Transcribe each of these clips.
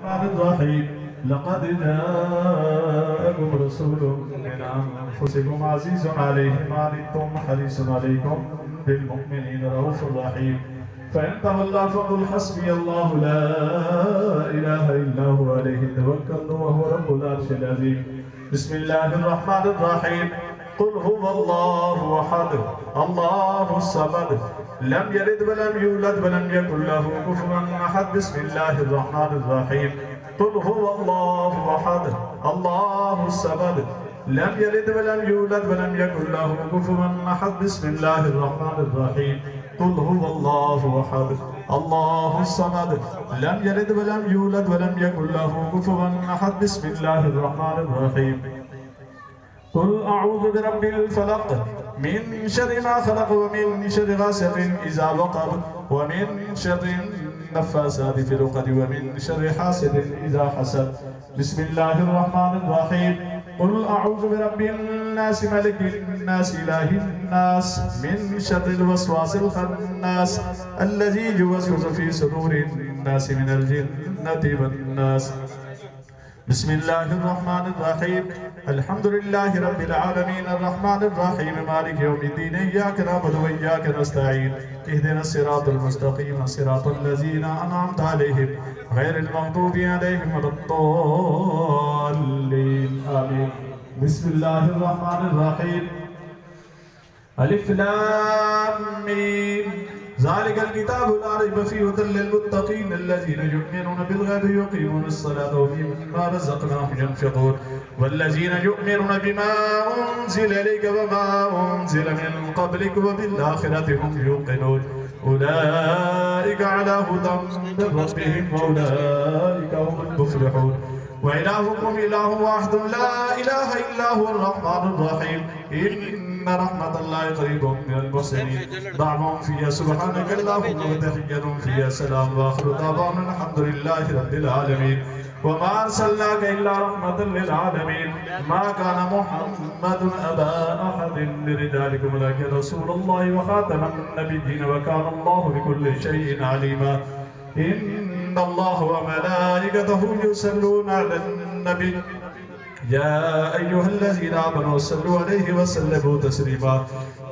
الرحمن الرحيم لقد جاءكم رسول من أنفسكم عزيز عليه ما عنتم حريص عليكم بالمؤمنين رؤوف رحيم فإن تولوا فقل حسبي الله لا إله إلا هو عليه توكلت وهو رب العرش العظيم بسم الله الرحمن الرحيم قل هو الله أحد الله الصمد لم يلد ولم يولد ولم يكن له كفوا أحد بسم الله الرحمن الرحيم قل هو الله أحد الله الصمد لم يلد ولم يولد ولم يكن له كفوا أحد بسم الله الرحمن الرحيم قل هو الله أحد الله الصمد لم يلد ولم يولد ولم يكن له كفوا أحد بسم الله الرحمن الرحيم قل أعوذ برب الفلق من شر ما خلق ومن شر غاسق إذا وقب ومن شر النفاثات في العقد ومن شر حاسد إذا حسد بسم الله الرحمن الرحيم قل أعوذ برب الناس ملك الناس إله الناس من شر الوسواس الخناس الذي يوسوس في صدور الناس من الجنة والناس بسم الله الرحمن الرحيم الحمد لله رب العالمين الرحمن الرحيم مالك يوم الدين إياك نعبد وإياك نستعين اهدنا الصراط المستقيم صراط الذين أنعمت عليهم غير المغضوب عليهم ولا الضالين آمين بسم الله الرحمن الرحيم ألف لام ميم ذلك الكتاب لا ريب فيه هدى للمتقين الذين يؤمنون بالغيب ويقيمون الصلاة ومما رزقناهم ينفقون والذين يؤمنون بما أنزل إليك وما أنزل من قبلك وبالآخرة هم يوقنون أولئك على هدى من ربهم وأولئك هم المفلحون وإلهكم إله واحد لا إله إلا هو الرحمن الرحيم إن رحمة الله قريب من المحسنين دعوهم فيها سبحانك اللهم وتحيتهم فيها سلام وآخر دعوانا الحمد لله رب العالمين وما أرسلناك إلا رحمة للعالمين ما كان محمد أبا أحد من رجالكم ولكن رسول الله وخاتم النبيين وكان الله بكل شيء عليما إن الله وملائكته يصلون على النبي يا أيها الذين آمنوا صلوا عليه وسلموا تسليما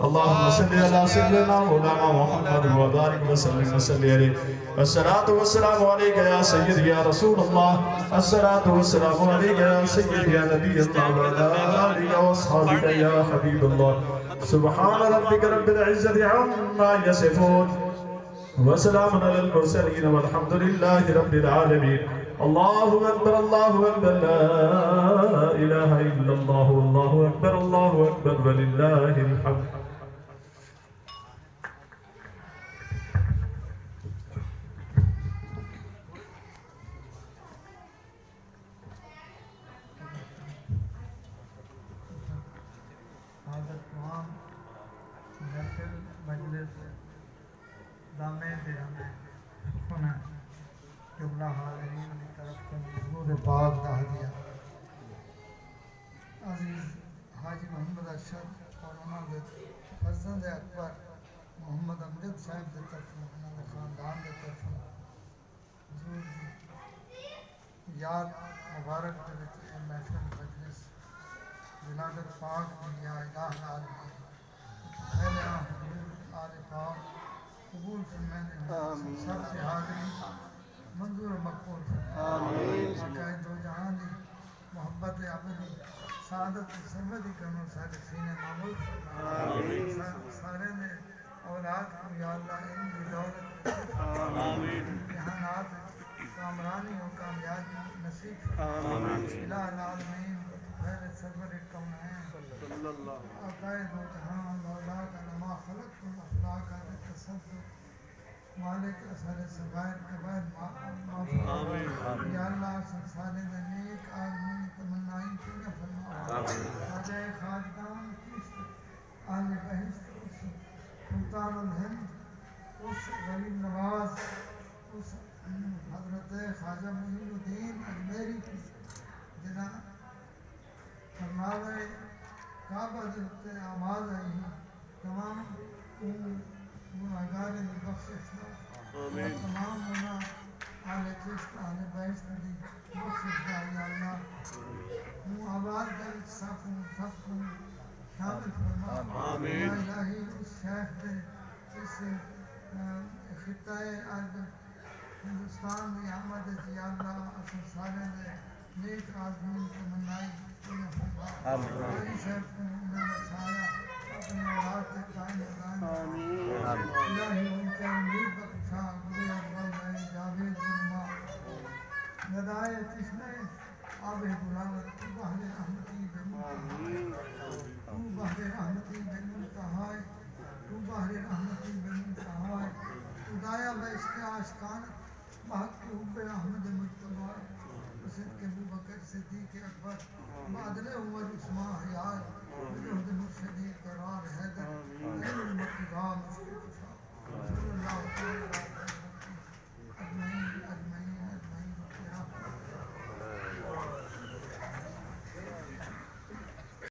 اللهم صل على سيدنا مولانا محمد وبارك وسلم وصل عليه الصلاة والسلام عليك يا سيدي يا رسول الله الصلاة والسلام عليك يا سيدي يا نبي الله وعلى آلك وأصحابك يا حبيب الله سبحان ربك رب العزة عما يصفون وسلام على المرسلين والحمد لله رب العالمين الله أكبر الله أكبر لا إله إلا الله والله أكبر الله أكبر ولله الحمد جملہ حاضرین کی طرف سے درود پاک کا ہدیہ عزیز حاجی محمد ارشد اور انہوں نے فرزند اکبر محمد امجد صاحب کے طرف انہوں نے خاندان کے طرف حضور کی یاد مبارک کے محفل مجلس ولادت پاک یا الہ العالمین خیر حضور آل پاک قبول فرمائے سب سے حاضرین منظور مقبول آمین شکایت دو جہاں دی محبت ابدی سعادت سرمدی کرنو سارے سینے معمول آمین سارے نے اولاد کو یا اللہ علم کی دولت آمین جہانات کامرانی و کامیابی نصیب آمین الہ العالمین خیر سرور الکونین صلی اللہ عقائد و جہاں مولا کا نما خلق و افلاق کا تصدق مالک اثر صغائر کبائر معافی یا اللہ سنسارے نیک آدمی تمنائی پورا فرما راجہ خاندان کس آل بہشت اس سلطان الہند اس غریب نواز اس حضرت خواجہ معین الدین اجمیری کی جنہ فرماوے کعبہ جلتے آماز آئی تمام گناہگار بخشش تمام گناہ آل چشت آل بیشت دی بخشش دا یا اللہ ہوں آواز دل سکوں سب کو شامل فرما یا الہی اس شیخ دے اس خطہ ارض ہندوستان میں آمد ہے یا اللہ اصل سارے دے نیک آدمین کو منائی انہیں فرما علی صاحب کو انہیں بچایا اپنے اولاد سے قائم دائم الہی ان کے امید بخشا گرے اکبر میں جاوید علماء ندائے تشنے آب بلاغت تو بحر رحمتی تو بحر رحمتی بمنتہائے تو بحر رحمتی بمنتہائے خدایا بشک عاشقان بحق کے حب احمد مجتبہ صدق ابو بکر صدیق اکبر بادل عمر عثمان حیات بجہد مرشدی قرار حیدر